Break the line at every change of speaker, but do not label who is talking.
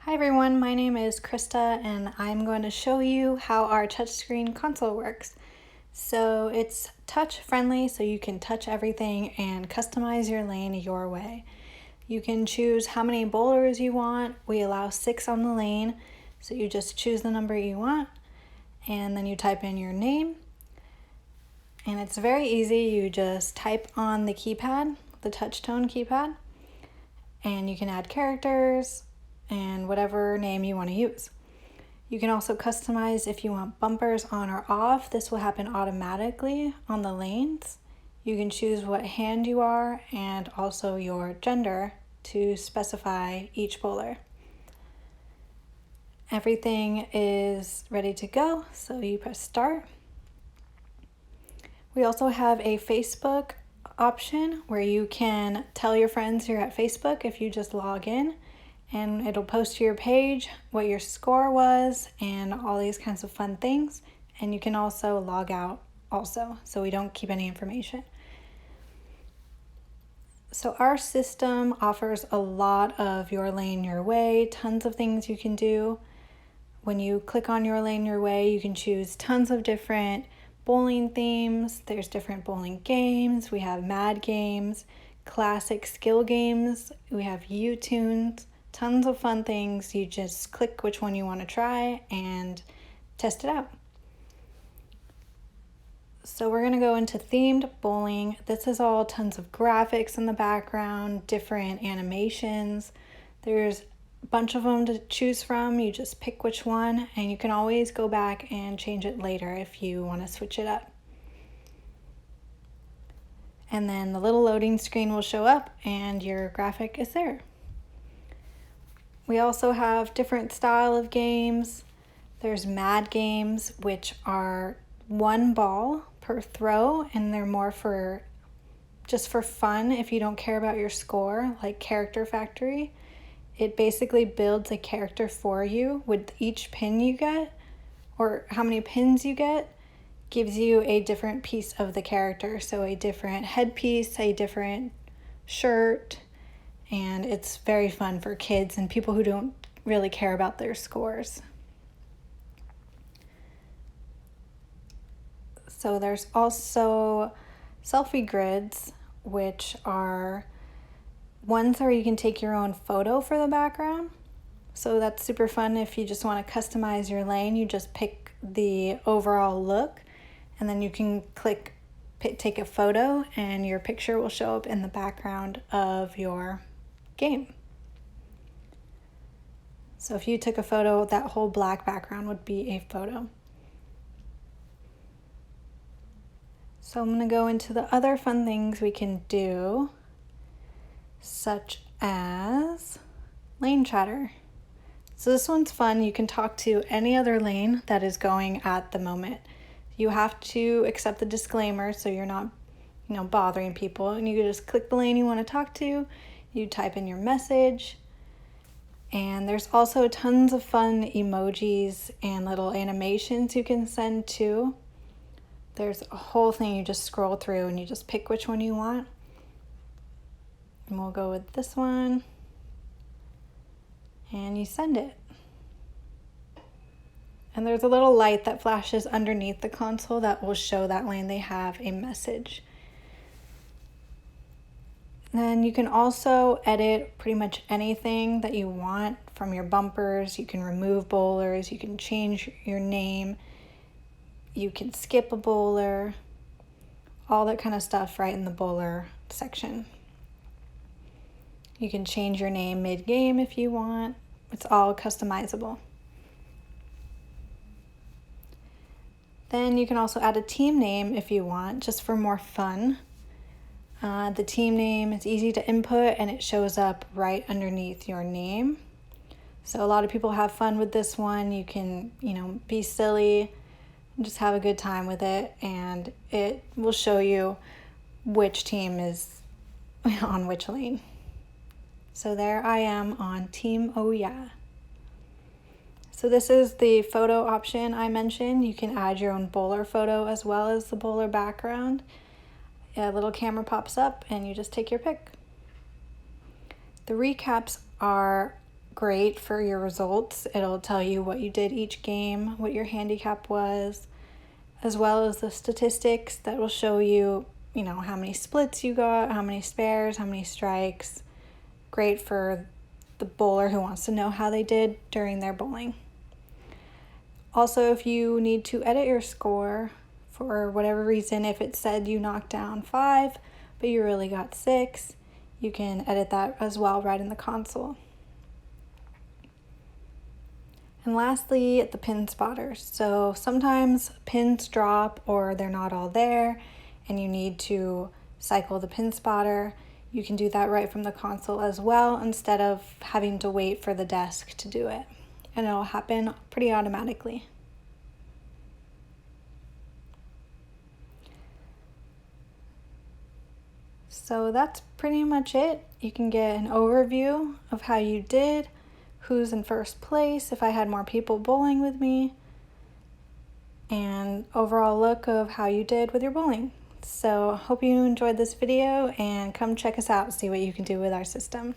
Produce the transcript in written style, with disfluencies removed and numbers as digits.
Hi everyone, my name is Krista and I'm going to show you how our touchscreen console works. So it's touch friendly, so you can touch everything and customize your lane your way. You can choose how many bowlers you want. We allow 6 on the lane, so you just choose the number you want and then you type in your name. And it's very easy. You just type on the keypad, the touch tone keypad, and you can add characters and whatever name you want to use. You can also customize if you want bumpers on or off. This will happen automatically on the lanes. You can choose what hand you are and also your gender to specify each bowler. Everything is ready to go, so you press start. We also have a Facebook option where you can tell your friends you're at Facebook if you just log in, and it'll post to your page what your score was and all these kinds of fun things. And you can also log out also, so we don't keep any information. So our system offers a lot of your lane your way, tons of things you can do. When you click on your lane your way, you can choose tons of different bowling themes. There's different bowling games. We have mad games, classic skill games. We have YouToons. Tons of fun things. You just click which one you want to try and test it out. So we're going to go into themed bowling. This is all tons of graphics in the background, different animations. There's a bunch of them to choose from. You just pick which one, and you can always go back and change it later if you want to switch it up. And then the little loading screen will show up and your graphic is there. We also have different style of games. There's mad games, which are 1 ball per throw, and they're more for just for fun if you don't care about your score, like Character Factory. It basically builds a character for you with each pin you get, or how many pins you get, gives you a different piece of the character. So a different headpiece, a different shirt, and it's very fun for kids and people who don't really care about their scores. So there's also Selfie Grids, which are ones where you can take your own photo for the background. So that's super fun if you just want to customize your lane. You just pick the overall look and then you can take a photo and your picture will show up in the background of your game. So if you took a photo, that whole black background would be a photo. So I'm going to go into the other fun things we can do, such as lane chatter. So this one's fun. You can talk to any other lane that is going at the moment. You have to accept the disclaimer so you're not, bothering people, and you can just click the lane you want to talk to. You type in your message, and there's also tons of fun emojis and little animations you can send too. There's a whole thing you just scroll through and you just pick which one you want. And we'll go with this one, and you send it. And there's a little light that flashes underneath the console that will show that lane they have a message. Then you can also edit pretty much anything that you want from your bumpers. You can remove bowlers, you can change your name, you can skip a bowler, all that kind of stuff right in the bowler section. You can change your name mid-game if you want. It's all customizable. Then you can also add a team name if you want, just for more fun. The team name is easy to input and it shows up right underneath your name. So a lot of people have fun with this one. You can, be silly and just have a good time with it, and it will show you which team is on which lane. So there I am on Team Oh Yeah. So this is the photo option I mentioned. You can add your own bowler photo as well as the bowler background. A little camera pops up and you just take your pick. The recaps are great for your results. It'll tell you what you did each game, what your handicap was, as well as the statistics that will show you, how many splits you got, how many spares, how many strikes. Great for the bowler who wants to know how they did during their bowling. Also, if you need to edit your score for whatever reason, if it said you knocked down 5, but you really got 6, you can edit that as well right in the console. And lastly, the pin spotters. So sometimes pins drop or they're not all there and you need to cycle the pin spotter. You can do that right from the console as well instead of having to wait for the desk to do it. And it'll happen pretty automatically. So that's pretty much it. You can get an overview of how you did, who's in first place, if I had more people bowling with me, and overall look of how you did with your bowling. So hope you enjoyed this video and come check us out, see what you can do with our system.